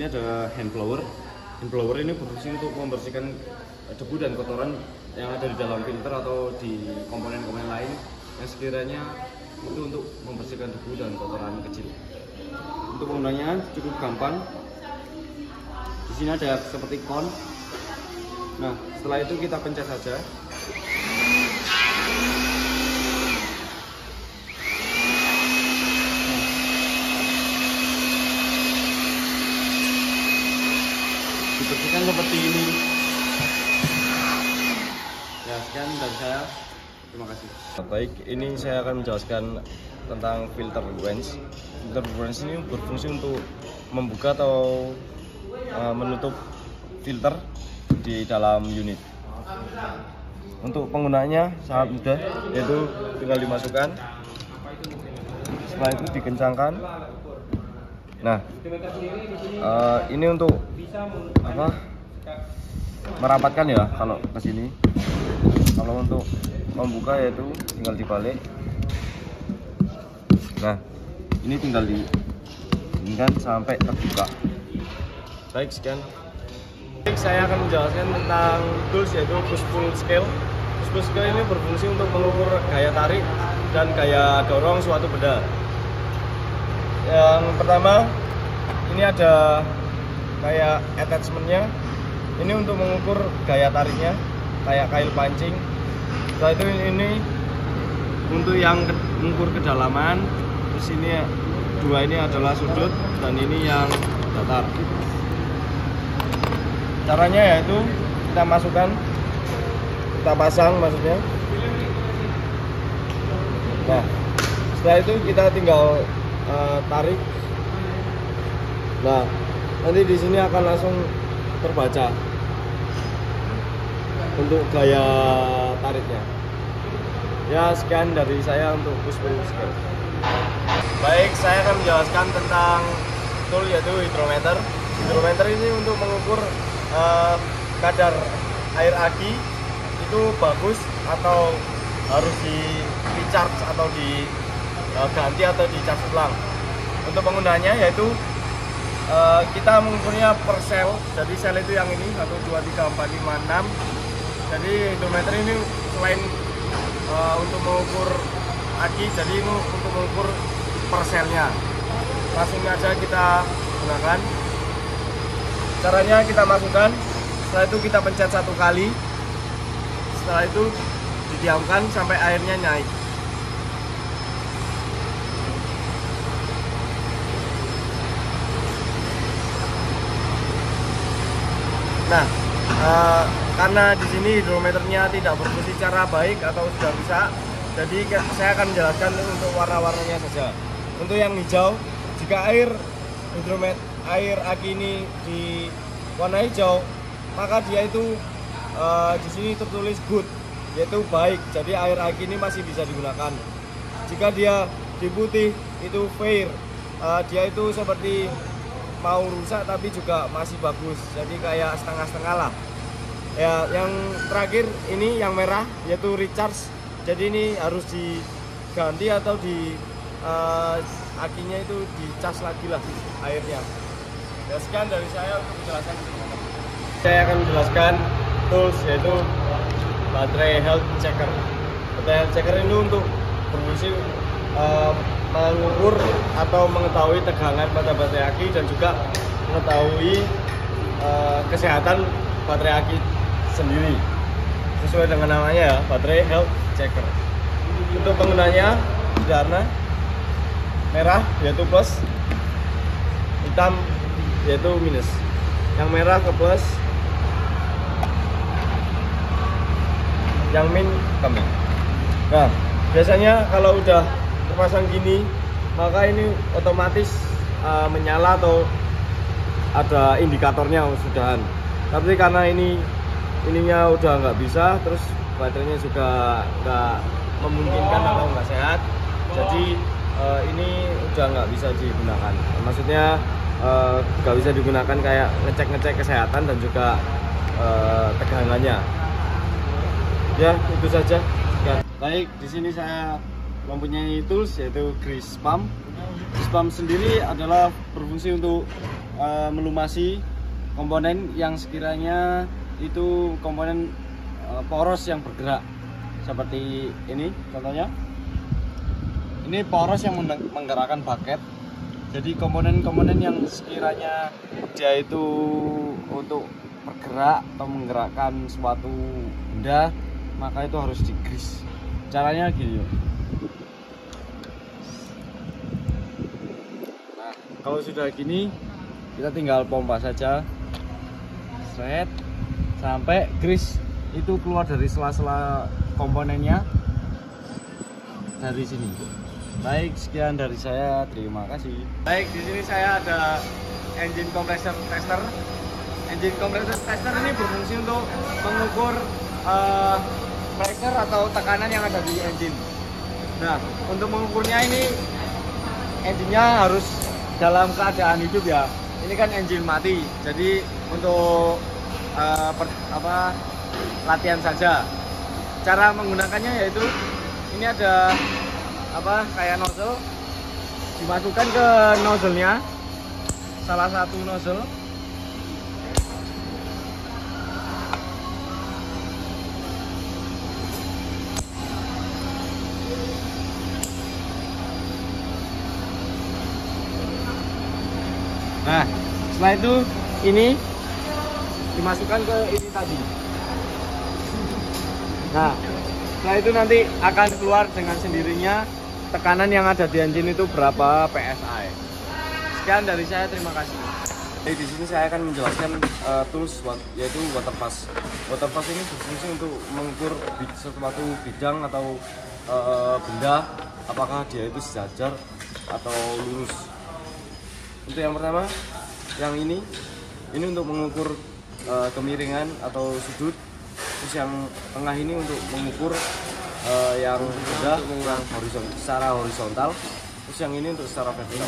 sini ada hand blower. Hand blower ini berfungsi untuk membersihkan debu dan kotoran yang ada di dalam filter atau di komponen-komponen lain yang sekiranya itu untuk membersihkan debu dan kotoran kecil. Untuk penggunaannya cukup gampang. Di sini ada seperti kon. Nah, setelah itu kita pencet saja. Dibersihkan seperti ini. Ya, sekian dari saya. Terima kasih. Baik, ini saya akan menjelaskan tentang filter Wens. Filter Wens ini berfungsi untuk membuka atau menutup filter di dalam unit. Untuk penggunaannya sangat mudah, yaitu tinggal dimasukkan. Setelah itu dikencangkan. Nah, ini untuk merapatkan ya kalau ke sini. Kalau untuk membuka yaitu tinggal dibalik. Nah, ini tinggal diinginkan sampai terbuka. Baik, sekian. Baik, saya akan menjelaskan tentang tools yaitu push pull scale. Push pull scale ini berfungsi untuk mengukur gaya tarik dan gaya dorong suatu benda. Yang pertama, ini ada kayak attachmentnya. Ini untuk mengukur gaya tariknya, kayak kail pancing. Setelah itu ini untuk yang mengukur kedalaman. Terus ini dua ini adalah sudut dan ini yang datar. Caranya yaitu kita masukkan, kita pasang maksudnya. Nah, setelah itu kita tinggal tarik. Nah, nanti di sini akan langsung terbaca untuk gaya tariknya. Ya, sekian dari saya untuk push pull scale. Baik, saya akan menjelaskan tentang tool yaitu hidrometer. Hidrometer ini untuk mengukur kadar air aki itu bagus atau harus di recharge atau diganti atau dicas ulang. Untuk penggunaannya yaitu kita mengukurnya per sel. Jadi sel itu yang ini 1, 2, 3, 4, 5, 6. Jadi hidrometer ini selain untuk mengukur aki, jadi ini untuk mengukur per selnya. Langsung aja kita gunakan. Caranya kita masukkan, setelah itu kita pencet 1 kali. Setelah itu didiamkan sampai airnya naik. Nah, karena di sini hidrometernya tidak berfungsi secara baik atau sudah rusak, jadi saya akan menjelaskan untuk warna-warnanya saja. Untuk yang hijau, jika air aki ini di warna hijau, maka dia itu di sini tertulis good, yaitu baik. Jadi air aki ini masih bisa digunakan. Jika dia di putih itu fair, dia itu seperti mau rusak tapi juga masih bagus. Jadi kayak setengah-setengah lah. Ya, yang terakhir ini yang merah yaitu recharge. Jadi ini harus diganti atau akinya itu dicas lagi lah airnya. Ya, sekian dari saya untuk menjelaskan. Saya akan menjelaskan tools yaitu baterai health checker. Baterai health checker ini untuk berfungsi mengukur atau mengetahui tegangan pada baterai aki dan juga mengetahui kesehatan baterai aki sendiri sesuai dengan namanya ya, baterai health checker. Untuk penggunanya sederhana, merah yaitu plus, hitam yaitu minus. Yang merah ke plus, yang min ke min. Nah, biasanya kalau udah terpasang gini, maka ini otomatis menyala atau ada indikatornya sudahan. Tapi karena ininya udah nggak bisa, terus baterainya juga nggak memungkinkan atau nggak sehat, jadi ini udah nggak bisa digunakan. Maksudnya nggak bisa digunakan kayak ngecek kesehatan dan juga tegangannya. Ya, itu saja. Ya. Baik, di sini saya mempunyai tools yaitu grease pump. Grease pump sendiri adalah berfungsi untuk melumasi komponen yang sekiranya itu komponen poros yang bergerak, seperti ini contohnya. Ini poros yang menggerakkan bucket. Jadi komponen-komponen yang sekiranya dia itu untuk bergerak atau menggerakkan suatu benda, maka itu harus di-grease. Caranya gini. Nah, kalau sudah gini, kita tinggal pompa saja, set, sampai grease itu keluar dari sela-sela komponennya dari sini. Baik, sekian dari saya. Terima kasih. Baik, di sini saya ada engine compressor tester. Engine compressor tester ini berfungsi untuk mengukur pressure atau tekanan yang ada di engine. Nah, untuk mengukurnya ini engine-nya harus dalam keadaan hidup ya. Ini kan engine mati. Jadi untuk latihan saja. Cara menggunakannya yaitu ini ada kayak nozzle, dimasukkan ke nozzle-nya, salah satu nozzle. Nah, setelah itu ini dimasukkan ke ini tadi. Nah, setelah itu nanti akan keluar dengan sendirinya tekanan yang ada di engine itu berapa PSI. Sekian dari saya, terima kasih. Jadi di sini saya akan menjelaskan tools yaitu water pass. Water pass ini berfungsi untuk mengukur suatu bidang atau benda apakah dia itu sejajar atau lurus. Untuk yang pertama, yang ini untuk mengukur kemiringan atau sudut. Terus yang tengah ini untuk mengukur yang rendah secara horizontal. Terus yang ini untuk secara vertikal.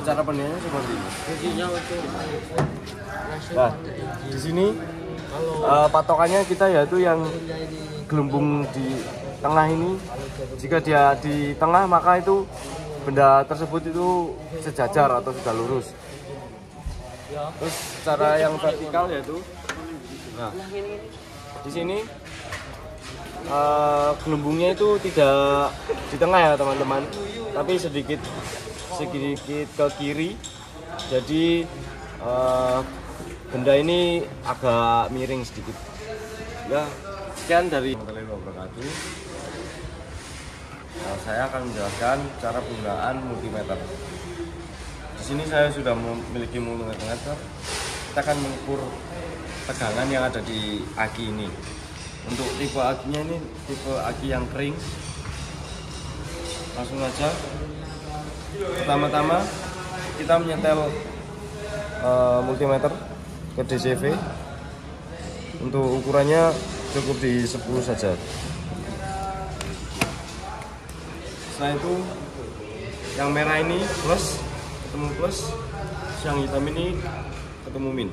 Cara penilaiannya seperti ini. Nah, di sini patokannya kita yaitu yang gelembung di tengah ini. Jika dia di tengah, maka itu benda tersebut itu sejajar atau sudah lurus. Terus cara yang vertikal yaitu, nah, di sini gelembungnya itu tidak di tengah ya teman-teman, tapi sedikit ke kiri. Jadi benda ini agak miring sedikit. Ya, sekian dari warahmatullahi wabarakatuh. Saya akan menjelaskan cara penggunaan multimeter. Di sini saya sudah memiliki multimeter. Kita akan mengukur tegangan yang ada di aki ini. Untuk tipe akinya ini tipe aki yang kering. Langsung aja. Pertama-tama kita menyetel multimeter ke DCV. Untuk ukurannya cukup di 10 saja. Setelah itu yang merah ini plus, ketemu plus, yang hitam ini ketemu min.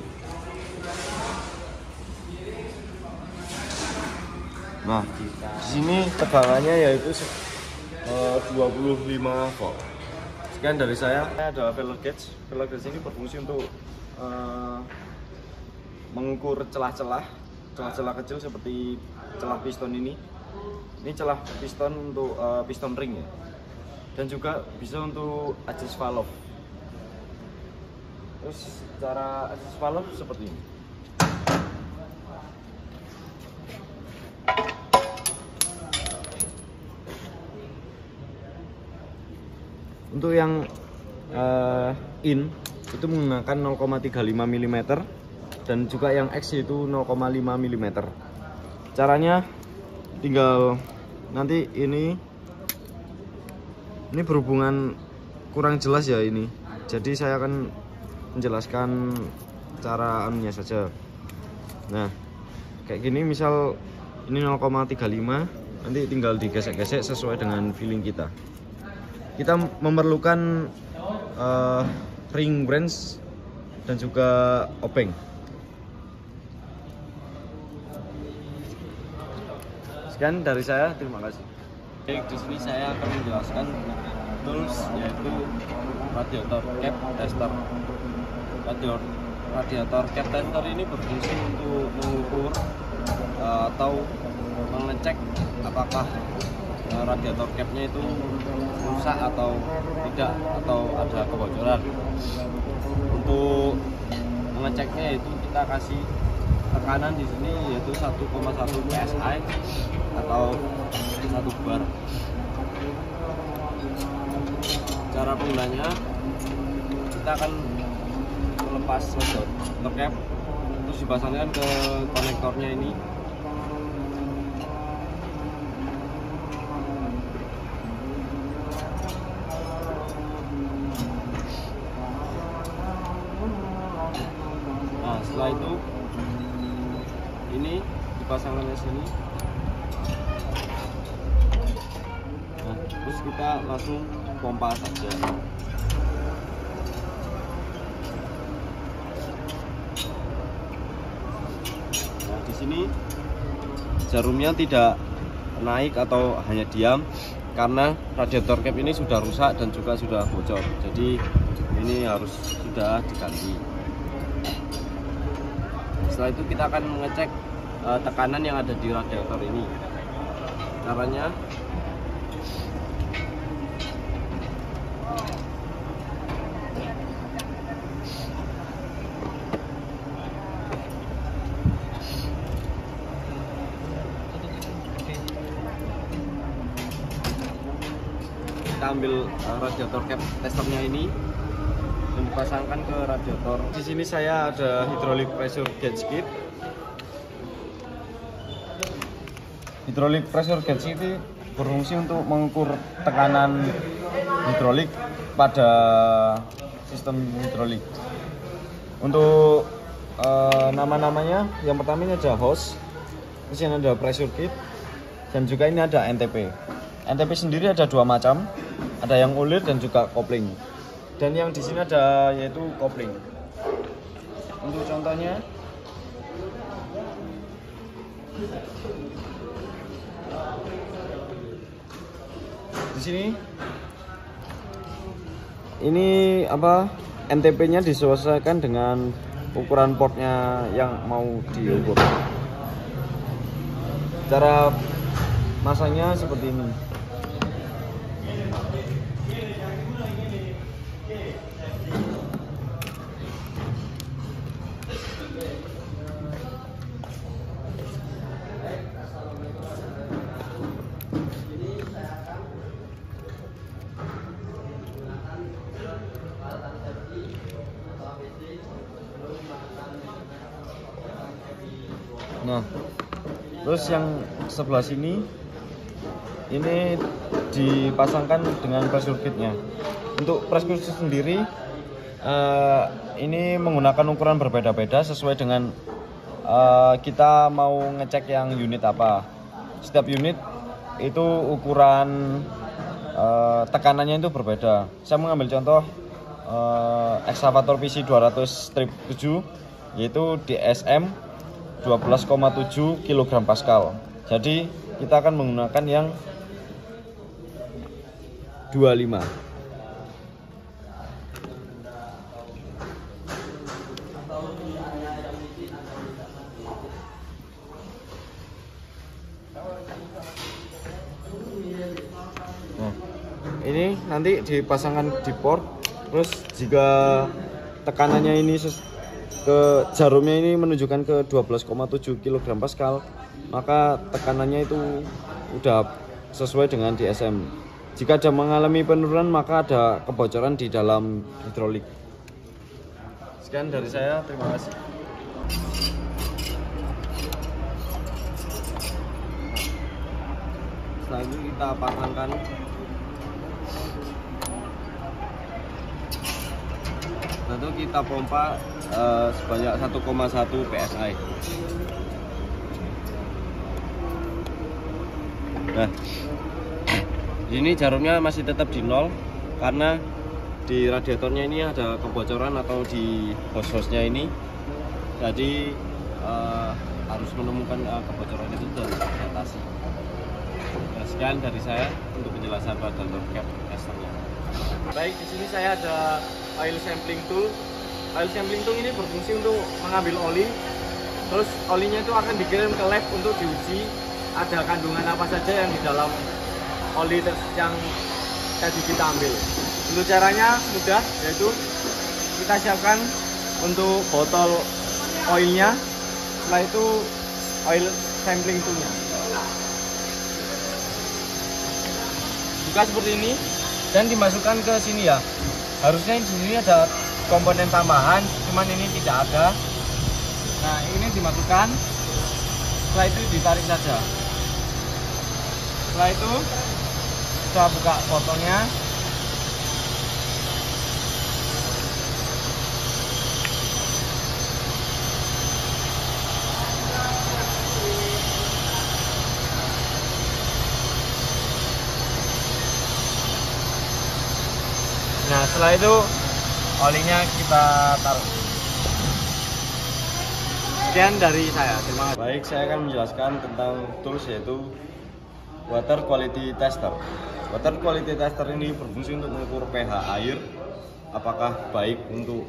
Nah, di sini tegangannya yaitu 25 volt. Sekian dari saya. Ada feeler gauge. Feeler gauge ini berfungsi untuk mengukur celah-celah kecil seperti celah piston ini. Ini celah piston untuk piston ring ya. Dan juga bisa untuk adjust valve. Terus cara adjust valve seperti ini. Untuk yang in itu menggunakan 0,35 mm dan juga yang X itu 0,5 mm. Caranya tinggal nanti ini berhubungan kurang jelas ya ini. Jadi saya akan menjelaskan cara anunya saja. Nah, kayak gini misal ini 0,35, nanti tinggal digesek-gesek sesuai dengan feeling kita. Kita memerlukan ring branch dan juga obeng. Sekian dari saya, terima kasih. Baik, di sini saya akan menjelaskan tools yaitu radiator cap tester. Radiator cap tester ini berfungsi untuk mengukur atau mengecek apakah radiator capnya itu rusak atau tidak, atau ada kebocoran. Untuk mengeceknya itu kita kasih tekanan di sini yaitu 1,1 psi atau 1 bar. Cara penggunanya, kita akan melepas radiator cap, terus dipasangkan ke konektornya ini. Nah, setelah itu ini dipasangkan ke sini. Nah, terus kita langsung pompa saja. Nah, di sini jarumnya tidak naik atau hanya diam karena radiator cap ini sudah rusak dan juga sudah bocor. Jadi ini harus sudah diganti. Setelah itu kita akan mengecek tekanan yang ada di radiator ini. Caranya, kita ambil radiator cap testernya ini dan dipasangkan ke radiator. Di sini saya ada hydraulic pressure gauge kit. Hydraulic pressure gauge itu berfungsi untuk mengukur tekanan hidrolik pada sistem hidrolik. Untuk nama-namanya, yang pertama ini ada hose, terus ini ada pressure kit, dan juga ini ada NTP. NTP sendiri ada dua macam, ada yang ulir dan juga kopling. Dan yang di sini ada yaitu kopling. Untuk contohnya, di sini ini apa, NTP-nya disesuaikan dengan ukuran portnya yang mau diukur. Cara masangnya seperti ini. Nah, terus yang sebelah sini ini dipasangkan dengan pressure kitnya. Untuk pressure kit sendiri ini menggunakan ukuran berbeda-beda sesuai dengan kita mau ngecek yang unit apa. Setiap unit itu ukuran tekanannya itu berbeda. Saya mengambil contoh excavator PC 200/7 yaitu DSM 12,7 kg Pascal. Jadi kita akan menggunakan yang 25. Nah, ini nanti dipasangkan di port. Terus jika tekanannya ini ke jarumnya ini menunjukkan ke 12,7 kg Pascal, maka tekanannya itu udah sesuai dengan DSM. Jika ada mengalami penurunan, maka ada kebocoran di dalam hidrolik. Sekian dari saya, terima kasih. Setelah itu kita pasangkan lalu kita pompa sebanyak 1,1 psi. Nah, ini jarumnya masih tetap di 0 karena di radiatornya ini ada kebocoran atau di hose-nya ini. Jadi harus menemukan kebocoran itu dan diatasi. sekian dari saya untuk penjelasan pada door cap casternya. Baik, di sini saya ada oil sampling tool. Oil sampling tool ini berfungsi untuk mengambil oli. Terus olinya itu akan dikirim ke lab untuk diuji ada kandungan apa saja yang di dalam oli yang tadi kita ambil. Untuk caranya mudah, yaitu kita siapkan untuk botol oilnya. Setelah itu oil sampling toolnya. Buka seperti ini dan dimasukkan ke sini ya. Harusnya di sini ada komponen tambahan, cuman ini tidak ada. Nah, ini dimasukkan. Setelah itu ditarik saja. Setelah itu kita buka botolnya. Nah, setelah itu olinya kita taruh. Sekian dari saya, terima kasih. Baik, saya akan menjelaskan tentang tools yaitu water quality tester. Water quality tester ini berfungsi untuk mengukur pH air, apakah baik untuk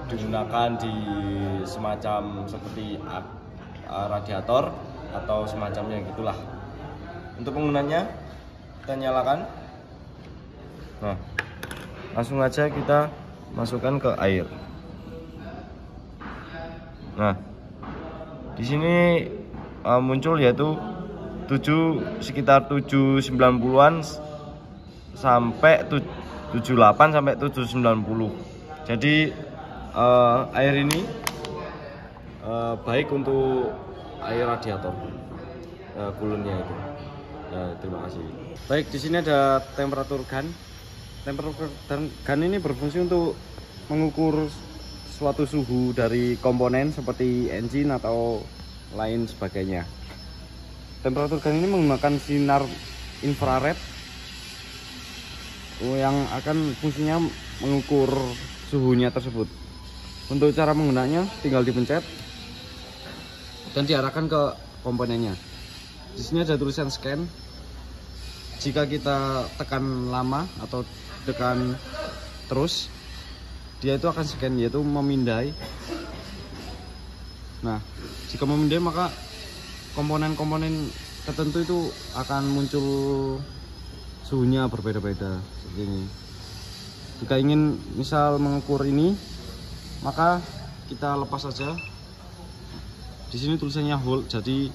digunakan di semacam seperti radiator atau semacamnya gitulah. Untuk penggunaannya kita nyalakan. Nah, langsung aja kita masukkan ke air. Nah, di sini muncul yaitu sekitar 790-an sampai 78 sampai 790. Jadi air ini baik untuk air radiator kulunnya itu. Terima kasih. Baik, di sini ada temperatur gun. Temperatur gun ini berfungsi untuk mengukur suatu suhu dari komponen seperti engine atau lain sebagainya. Temperatur gun ini menggunakan sinar infrared yang akan fungsinya mengukur suhunya tersebut. Untuk cara menggunakannya tinggal dipencet dan diarahkan ke komponennya. Di sini ada tulisan scan. Jika kita tekan lama atau tekan terus, dia itu akan scan, yaitu memindai. Nah, jika memindai maka komponen-komponen tertentu itu akan muncul suhunya berbeda-beda seperti ini. Jika ingin misal mengukur ini, maka kita lepas saja. Di sini tulisannya hold, jadi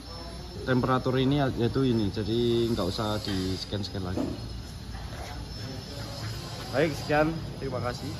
temperatur ini yaitu ini, jadi nggak usah di scan-scan lagi. Baik, sekian, terima kasih.